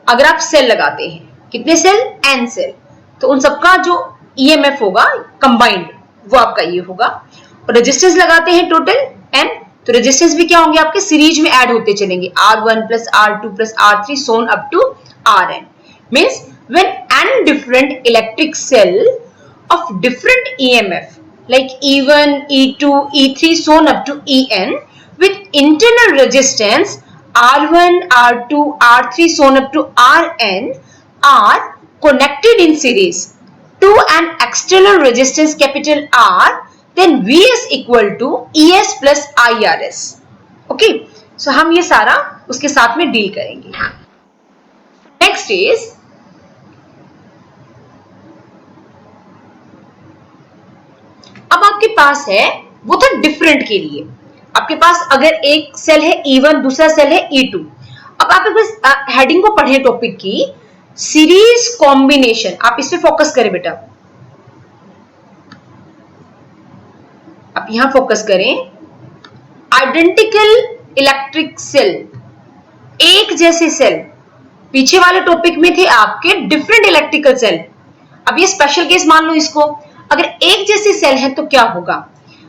अगर आप सेल लगाते हैं। कितने सेल? n cell. तो उन सबका जो EMF होगा कंबाइंड वो आपका ये होगा। और रेजिस्टेंस लगाते हैं टोटल n, तो रेजिस्टेंस भी क्या होंगे आपके? सीरीज में ऐड होते चलेंगे, R1 plus R2 plus R3 so on up to Rn। Means when n different electric cell of different EMF like E1, E2, E3 so on up to En with internal resistance R1, R2, R3 so on up to Rn are connected in series to an external resistance capital R, then Vs equal to Es plus IRs। Okay, so हम ये सारा उसके साथ में deal करेंगे। Next is अब आपके पास है, वो था डिफरेंट के लिए। आपके पास अगर एक सेल है E1, दूसरा सेल है E2। अब आप बस हेडिंग को पढ़े टॉपिक की, सीरीज कॉम्बिनेशन। आप इस पे फोकस करें बेटा, आप यहां फोकस करें। आइडेंटिकल इलेक्ट्रिक सेल, एक जैसे सेल। पीछे वाले टॉपिक में थे आपके डिफरेंट इलेक्ट्रिकल सेल। अब ये स्पेशल केस मान लो इसको, अगर एक जैसे सेल है तो क्या होगा?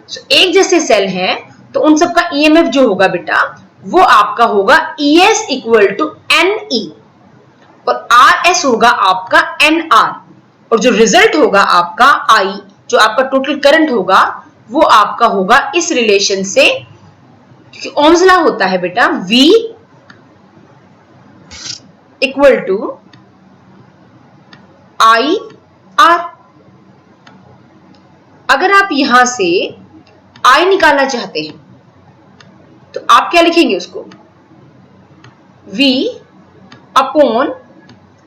सो एक जैसे सेल है तो उन सबका EMF जो होगा बेटा वो आपका होगा ES इक्वल टू NE और RS होगा आपका NR, और जो रिजल्ट होगा आपका I, जो आपका टोटल करंट होगा वो आपका होगा इस रिलेशन से, क्योंकि ओम्स लॉ होता है बेटा V इक्वल टू IR। अगर आप यहां से I निकालना चाहते हैं तो आप क्या लिखेंगे उसको? V upon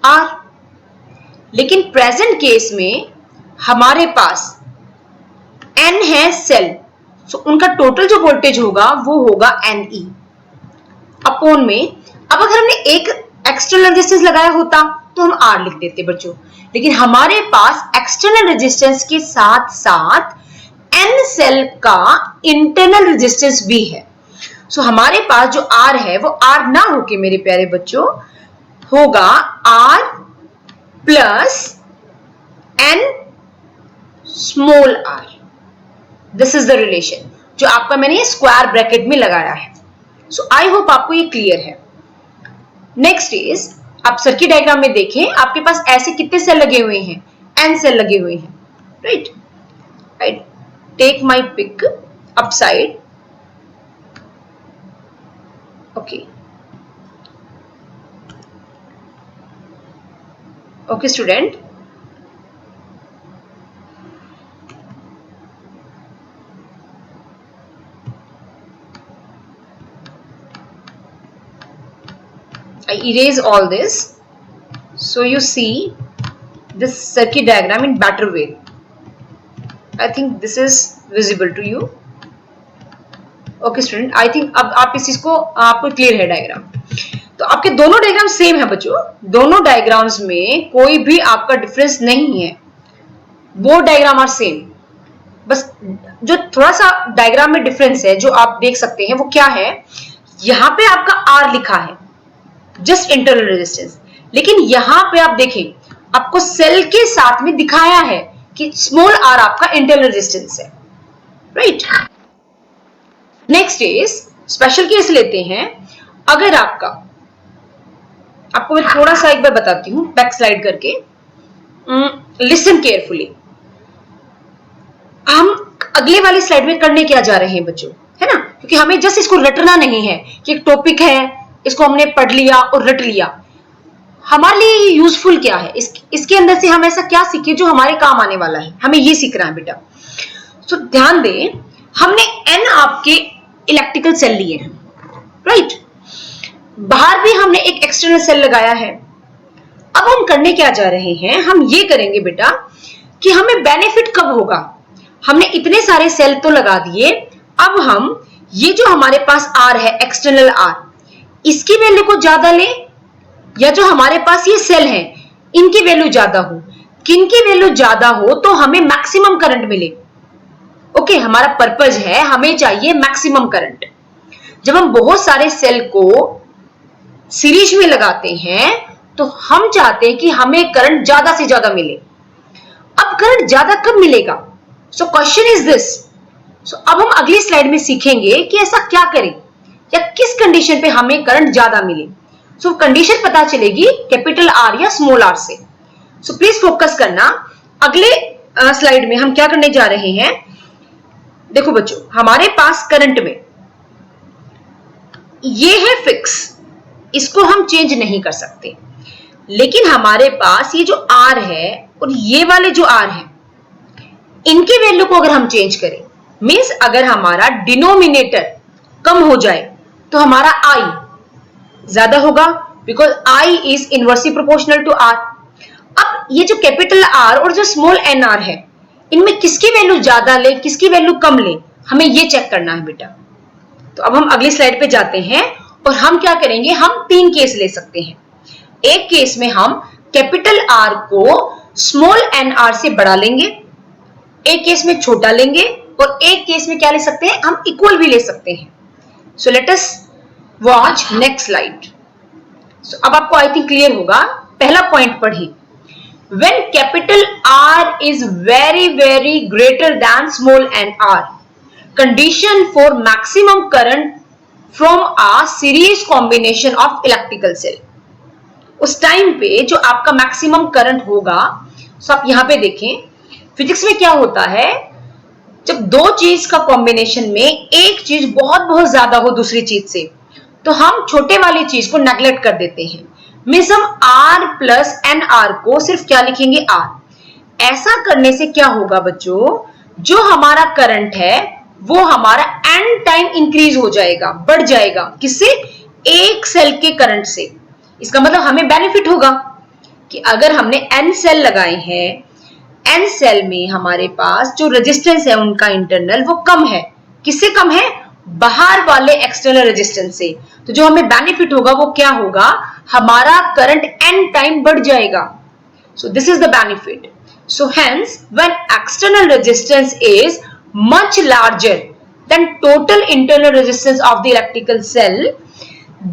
R। लेकिन प्रेजेंट केस में हमारे पास N है सेल, सो उनका टोटल जो वोल्टेज होगा वो होगा NE अपॉन में। अब अगर हमने एक एक्सटर्नल रेजिस्टेंस लगाया होता तो हम R लिख देते बच्चों, लेकिन हमारे पास एक्सटर्नल रेजिस्टेंस के साथ साथ N सेल का इंटरनल रेजिस्टेंस भी है। सो हमारे पास जो R है वो R ना होके मेरे प्यारे बच्चों होगा R plus N small r। This is the relation जो आपका मैंने स्क्वायर ब्रैकेट में लगाया है। सो आई होप आपको ये क्लियर है। नेक्स्ट इज, आप सर्किट डायग्राम में देखें, आपके पास ऐसे कितने सेल लगे हुए हैं? N सेल लगे हुए हैं, right? Right, take my pic upside. Okay okay student, I erase all this so you see this circuit diagram in better way. I think this is visible to you. Okay student, I think अब आप इस चीज को आपको clear है diagram. तो आपके दोनों डायग्राम सेम है बच्चों, दोनों डायग्राम्स में कोई भी आपका डिफरेंस नहीं है, वो डायग्राम आर सेम। बस जो थोड़ा सा डायग्राम में डिफरेंस है जो आप देख सकते हैं वो क्या है, यहाँ पे आपका R लिखा है जस्ट इंटरनल रेजिस्टेंस, लेकिन यहां पे आप देखें आपको सेल के साथ में दिखाया है कि स्मॉल r आपका इंटरनल रेजिस्टेंस है, right? Next is special case लेते हैं। अगर आपको मैं थोड़ा सा एक बार बताती हूं बैक स्लाइड करके, लिसन केयरफुली। हम अगले वाली स्लाइड में करने क्या जा रहे हैं बच्चों, है ना? क्योंकि हमें जस्ट इसको रटना नहीं है कि एक टॉपिक है, इसको हमने पढ़ लिया और रट लिया। हमारे लिए ये यूजफुल क्या है, इसके अंदर से हम ऐसा क्या सीखे जो हमारे काम आने वाला है, हमें ये सीखना है बेटा। तो ध्यान दें, हमने N आपके इलेक्ट्रिकल सेल लिए हैं, राइट? बाहर भी हमने एक एक्सटर्नल सेल लगाया है। अब हम करने क्या जा रहे हैं, हम ये करेंगे बेटा कि हमें बेनिफिट कब होगा। हमने इतने सारे सेल तो लगा दिए, अब हम ये जो हमारे पास R है, एक्सटर्नल R, इसकी वैल्यू को ज्यादा ले, या जो हमारे पास ये सेल है इनकी वैल्यू ज्यादा हो। किनकी वैल्यू ज्यादा हो तो हमें मैक्सिमम करंट मिले। ओके, हमारा पर्पज है, हमें चाहिए मैक्सिमम करंट। जब हम बहुत सारे सेल को सीरीज में लगाते हैं तो हम चाहते हैं कि हमें करंट ज्यादा से ज्यादा मिले। अब करंट ज्यादा कब मिलेगा? So question is this. So अब हम अगली स्लाइड में सीखेंगे कि ऐसा क्या करें या किस कंडीशन पे हमें करंट ज्यादा मिले। सो कंडीशन पता चलेगी कैपिटल R या स्मॉल r से। सो प्लीज फोकस करना। अगले स्लाइड में हम क्या करने जा रहे हैं, देखो बच्चों, हमारे पास करंट में ये है फिक्स, इसको हम चेंज नहीं कर सकते। लेकिन हमारे पास ये जो R है और ये वाले जो R है, इनकी वैल्यू को अगर हम चेंज करें, मींस अगर हमारा डिनोमिनेटर कम हो जाए तो हमारा I ज्यादा होगा, because I is inversely proportional to R। अब ये जो कैपिटल R और जो स्मॉल nr है, इनमें किसकी वैल्यू ज्यादा ले, किसकी वैल्यू कम ले, हमें ये चेक करना है बेटा। तो अब हम अगली स्लाइड पे जाते हैं और हम क्या करेंगे, हम 3 केस ले सकते हैं। एक केस में हम कैपिटल R को स्मॉल nr से बड़ा लेंगे, एक केस में छोटा लेंगे, और एक केस में क्या ले सकते हैं, हम इक्वल भी ले सकते हैं। So let us watch next slide. So अब आपको आई थिंक क्लियर होगा। पहला पॉइंट पढ़िए, when capital R is very very greater than small nr, condition for maximum current from a series combination of electrical cell। उस time पे जो आपका maximum current होगा, सो आप यहां पे देखें, फिजिक्स में क्या होता है, जब दो चीज का कॉम्बिनेशन में एक चीज बहुत बहुत ज्यादा हो दूसरी चीज से, तो हम छोटे वाली चीज को नेग्लेक्ट कर देते हैं। मीन्स हम R प्लस nr को सिर्फ क्या लिखेंगे, R। ऐसा करने से क्या होगा बच्चों, जो हमारा करंट है वो हमारा n टाइम इंक्रीज हो जाएगा, बढ़ जाएगा। किससे? एक सेल के करंट से। इसका मतलब हमें बेनिफिट होगा कि अगर हमने n सेल लगाए हैं, n सेल में हमारे पास जो रेजिस्टेंस है उनका इंटरनल वो कम है। किससे कम है? बाहर वाले एक्सटर्नल रेजिस्टेंस से। तो जो हमें बेनिफिट होगा वो क्या होगा, हमारा करंट n टाइम बढ़ जाएगा। So this is the benefit. So hence when external resistance is much larger than total internal resistance of the electrical cell,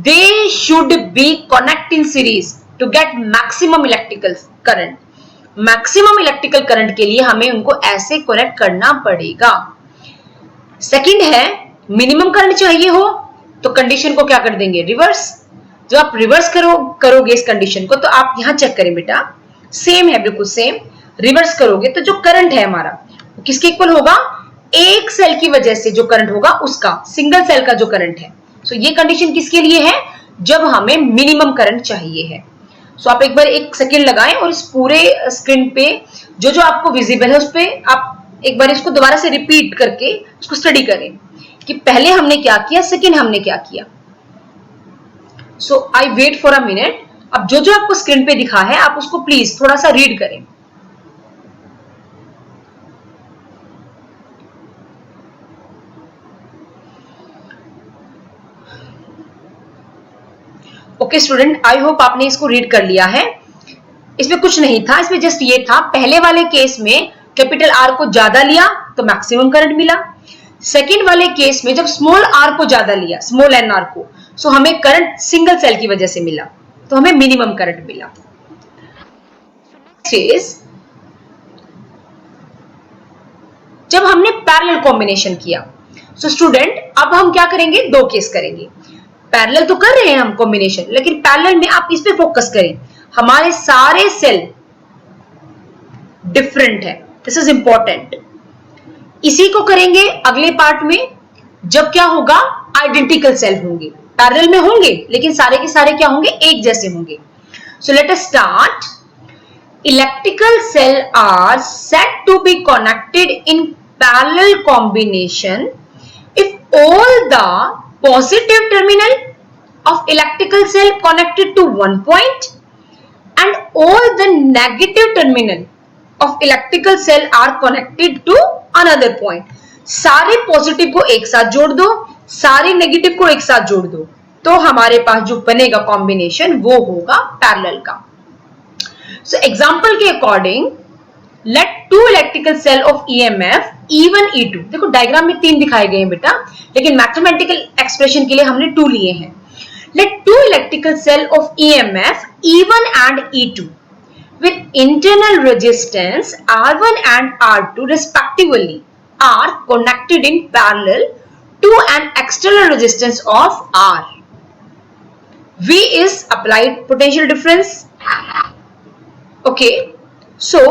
they should be connect in series to get maximum electrical current। Maximum electrical current के लिए हमें उनको ऐसे connect करना पड़ेगा। Second है, minimum current चाहिए हो तो कंडीशन को क्या कर देंगे, रिवर्स। जब आप रिवर्स करोगे इस कंडीशन को, तो आप यहां चेक करें बेटा, सेम है, बिल्कुल सेम। रिवर्स करोगे तो जो करंट है हमारा वो किसके इक्वल होगा, एक सेल की वजह से जो करंट होगा उसका, सिंगल सेल का जो करंट है। सो ये कंडीशन किसके लिए है, जब हमें मिनिमम करंट चाहिए है। सो आप एक बार 1 सेकेंड लगाएं और इस पूरे स्क्रीन पे जो जो आपको विजिबल है उस पे आप एक बार इसको दोबारा से रिपीट करके उसको स्टडी करें कि पहले हमने क्या किया, सेकेंड हमने क्या किया। So I wait for a minute. अब जो जो आपको स्क्रीन पे दिखा है आप उसको प्लीज थोड़ा सा रीड करें। ओके स्टूडेंट, आई होप आपने इसको रीड कर लिया है। इसमें कुछ नहीं था, इसमें जस्ट ये था, पहले वाले केस में कैपिटल R को ज्यादा लिया तो मैक्सिमम करंट मिला। सेकंड वाले केस में जब स्मॉल r को ज्यादा लिया, स्मॉल nr को, सो हमें करंट सिंगल सेल की वजह से मिला, तो हमें मिनिमम करंट मिला। जब हमने पैरेलल कॉम्बिनेशन किया, सो स्टूडेंट अब हम क्या करेंगे, 2 केस करेंगे। पैरेलल तो कर रहे हैं हम कॉम्बिनेशन, लेकिन पैरेलल में आप इस पे फोकस करें, हमारे सारे सेल डिफरेंट है, दिस इज इंपॉर्टेंट। इसी को करेंगे अगले पार्ट में, जब क्या होगा, आइडेंटिकल सेल होंगे, पैरेलल में होंगे लेकिन सारे के सारे क्या होंगे, एक जैसे होंगे। So let us start. Electrical cell are set to be connected in parallel combination if all the positive terminal of electrical cell connected to one point and all the negative terminal of electrical cell are connected to another point। सारे positive को एक साथ जोड़ दो, सारे negative को एक साथ जोड़ दो तो हमारे पास जो बनेगा कॉम्बिनेशन वो होगा पैरेलल का। सो एग्जांपल के according let two electrical cell of EMF E1 E2, देखो डायग्राम में 3 दिखाए गए हैं बेटा, लेकिन मैथमेटिकल एक्सप्रेशन के लिए हमने 2 लिए हैं। Let two electrical cell of EMF E1 and E2 with internal resistance R1 and R2 respectively are connected in parallel to an external resistance of R. V is applied potential difference. Okay, so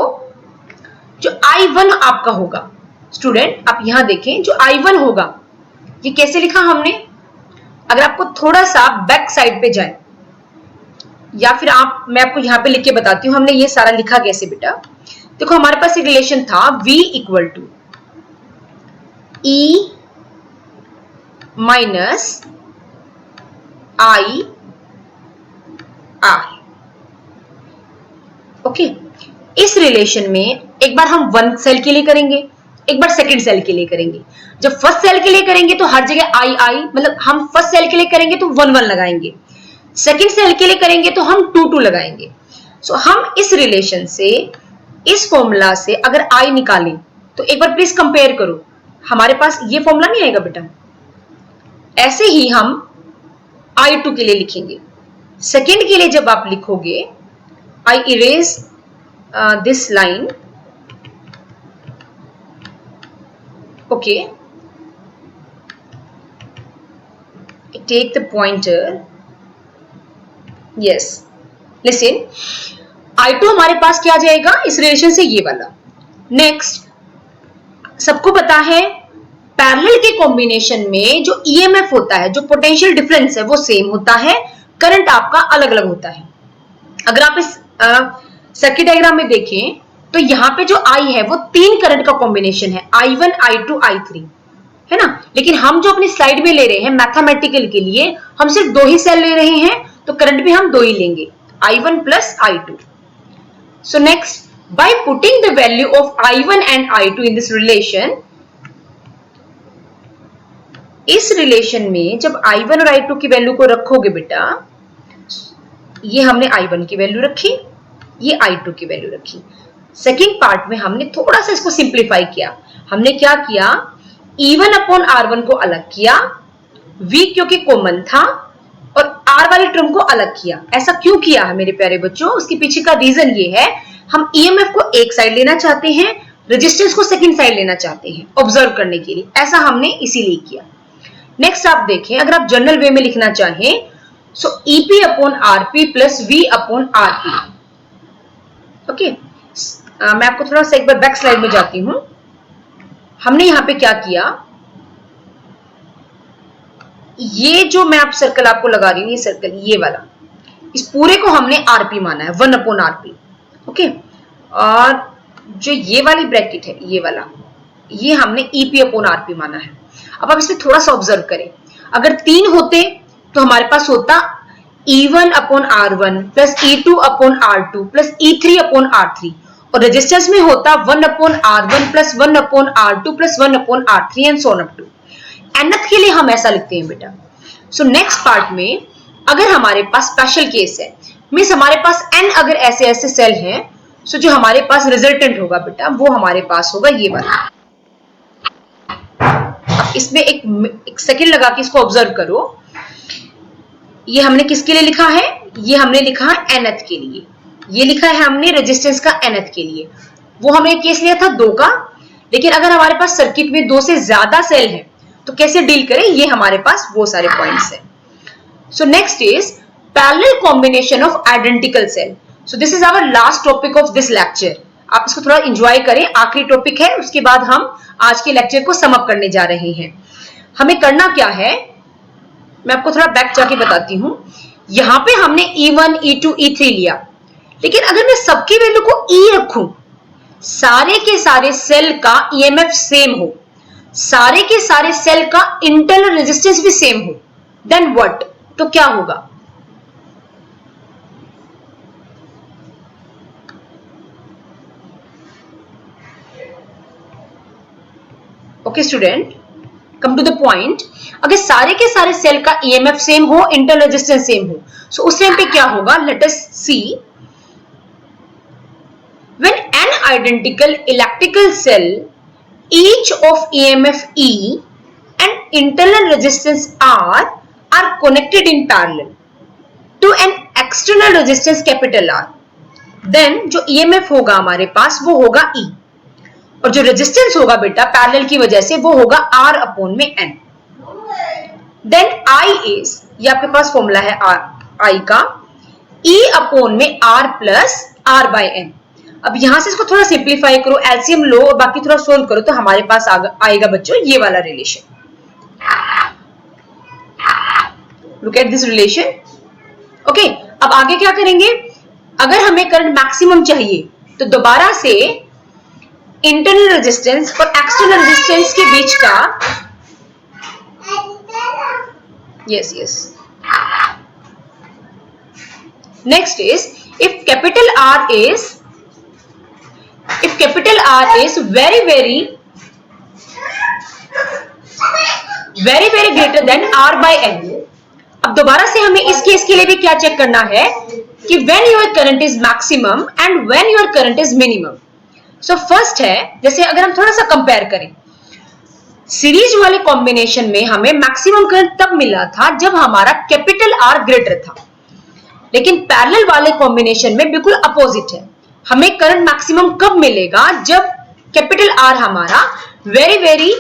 जो I1 आपका होगा student, आप यहां देखें, जो I1 होगा ये कैसे लिखा हमने, अगर आपको थोड़ा सा बैक साइड पे जाए या फिर मैं आपको यहां पे लिख के बताती हूं हमने ये सारा लिखा कैसे बेटा। देखो हमारे पास एक रिलेशन था V equal to E minus I R। Okay, इस रिलेशन में एक बार हम 1 सेल के लिए करेंगे, एक बार सेकंड सेल के लिए करेंगे। जब फर्स्ट सेल के लिए करेंगे तो हर जगह I मतलब हम फर्स्ट सेल के लिए करेंगे तो 1 1 लगाएंगे, सेकंड सेल के लिए करेंगे तो हम 2 2 लगाएंगे। सो हम इस रिलेशन से, इस फॉर्मूला से अगर I निकालें तो एक बार प्लीज कंपेयर करो, हमारे पास ये फॉर्मूला नहीं आएगा बेटा। ऐसे ही हम I2 के लिए लिखेंगे। सेकंड के लिए जब आप लिखोगे, I erase this line, okay, take the pointer, yes, listen, I2 हमारे पास क्या आ जाएगा इस रिलेशन से, ये वाला। नेक्स्ट, सबको पता है पैरेलल के कॉम्बिनेशन में जो EMF होता है, जो पोटेंशियल डिफरेंस है वो सेम होता है, करंट आपका अलग अलग होता है। अगर आप इस सर्किट डायग्राम में देखें तो यहाँ पे जो I है वो 3 करंट का कॉम्बिनेशन है, I1 I2 I3, है ना। लेकिन हम जो अपनी स्लाइड में ले रहे हैं मैथमेटिकल के लिए, हम सिर्फ 2 ही सेल ले रहे हैं तो करंट भी हम 2 ही लेंगे, I1 plus I2। So next, by putting the value of I1 and I2 in this relation, इस रिलेशन में जब I1 और I2 की वैल्यू को रखोगे बेटा, ये हमने I1 की वैल्यू रखी, ये I2 की वैल्यू रखी। सेकंड पार्ट में हमने थोड़ा सा इसको सिंप्लीफाई किया। हमने क्या किया, E1 अपॉन R1 को अलग किया, V क्योंकि कॉमन था, और R वाली टर्म को अलग किया। ऐसा क्यों किया है मेरे प्यारे बच्चों, उसके पीछे का रीजन ये है, हम EMF को एक साइड लेना चाहते हैं, रेजिस्टेंस को सेकंड साइड लेना चाहते हैं ऑब्जर्व करने के लिए, ऐसा हमने इसीलिए किया। नेक्स्ट आप देखें, अगर आप जनरल वे में लिखना चाहें सो EP upon RP plus V upon RP। Okay, मैं आपको थोड़ा सा एक बार बैक स्लाइड में जाती हूं। हमने यहां पे क्या किया, ये जो मैं आप सर्कल आपको लगा रही हूं, ये सर्कल ये वाला, इस पूरे को हमने RP माना है, 1 अपॉन RP। ओके, और जो ये वाली ब्रैकेट है ये वाला, ये हमने EP अपॉन RP माना है। अब आप इसमें थोड़ा सा ऑब्जर्व करें, अगर 3 होते तो हमारे पास होता E1 upon R1 plus E2 upon R2 plus E3 upon R3, और रेजिस्टेंस में होता 1 upon R1 plus 1 upon R2 plus 1 upon R3 and so on up to. nth के लिए हम ऐसा लिखते हैं बेटा। सो नेक्स्ट पार्ट में अगर हमारे पास स्पेशल केस है, मीन्स हमारे पास n अगर ऐसे ऐसे सेल हैं, सो जो हमारे पास रिजल्टेंट होगा बेटा वो हमारे पास होगा ये वाला। इसमें एक सेकंड लगा के इसको ऑब्जर्व करो, ये हमने किसके लिए लिखा है, ये हमने लिखा है nth के लिए, ये लिखा है हमने रेजिस्टेंस का nth के लिए। वो हमने केस लिया था 2 का, लेकिन अगर हमारे पास सर्किट में 2 से ज्यादा सेल है तो कैसे डील करें, ये हमारे पास वो सारे पॉइंट्स हैं। So next is parallel combination of identical cell. So this is our last topic of this lecture. आप इसको थोड़ा एंजॉय करें, आखिरी टॉपिक है, उसके बाद हम आज के लेक्चर को सम अप करने जा रहे हैं। हमें करना क्या है, मैं आपको थोड़ा बैक जाके बताती हूं। यहां पे हमने E1 E2 E3 लिया, लेकिन अगर मैं सबकी वैल्यू को E रखूं, सारे के सारे सेल का EMF सेम हो, सारे के सारे सेल का इंटरनल रेजिस्टेंस भी सेम हो, देन व्हाट, तो क्या होगा, okay student, come to the point, अगर सारे के सारे सेल का ईएमएफ सेम हो, इंटरनल रेजिस्टेंस सेम हो, सो उस टाइम पे क्या होगा, let us see, when n identical electrical cell each of EMF E and internal resistance R are connected in parallel to an external resistance capital R, then जो EMF होगा हमारे पास वो होगा E, और जो रेजिस्टेंस होगा बेटा पैरेलल की वजह से वो होगा R अपॉन में N. Then I is, ये आपके पास फॉर्मूला है I का, E अपॉन में R plus R by N. अब यहां से इसको थोड़ा सिंप्लीफाई करो, एलसीएम लो और बाकी थोड़ा सोल्व करो तो हमारे पास आएगा बच्चों ये वाला relation. Look at this relation. Okay, अब आगे क्या करेंगे, अगर हमें करंट मैक्सिमम चाहिए तो दोबारा से इंटरनल रेजिस्टेंस और एक्सटर्नल रेजिस्टेंस के बीच का, yes yes, next is if capital R is very greater than R by N. अब दोबारा से हमें इस केस के लिए भी क्या चेक करना है कि when your current is maximum and when your current is minimum. So first है, जैसे अगर हम थोड़ा सा कंपेयर करें, सीरीज वाले कॉम्बिनेशन में हमें मैक्सिमम करंट तब मिला था जब हमारा कैपिटल R ग्रेटर था, लेकिन पैरेलल वाले कॉम्बिनेशन में बिल्कुल अपोजिट है. हमें करंट मैक्सिमम कब मिलेगा, जब कैपिटल R हमारा वेरी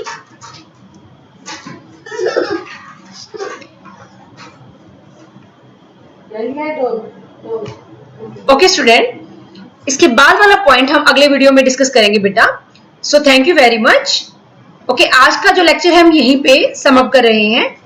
ओके स्टूडेंट, इसके बाद वाला पॉइंट हम अगले वीडियो में डिस्कस करेंगे बेटा. So thank you very much. Okay, आज का जो लेक्चर है हम यहीं पे सम अप कर रहे हैं.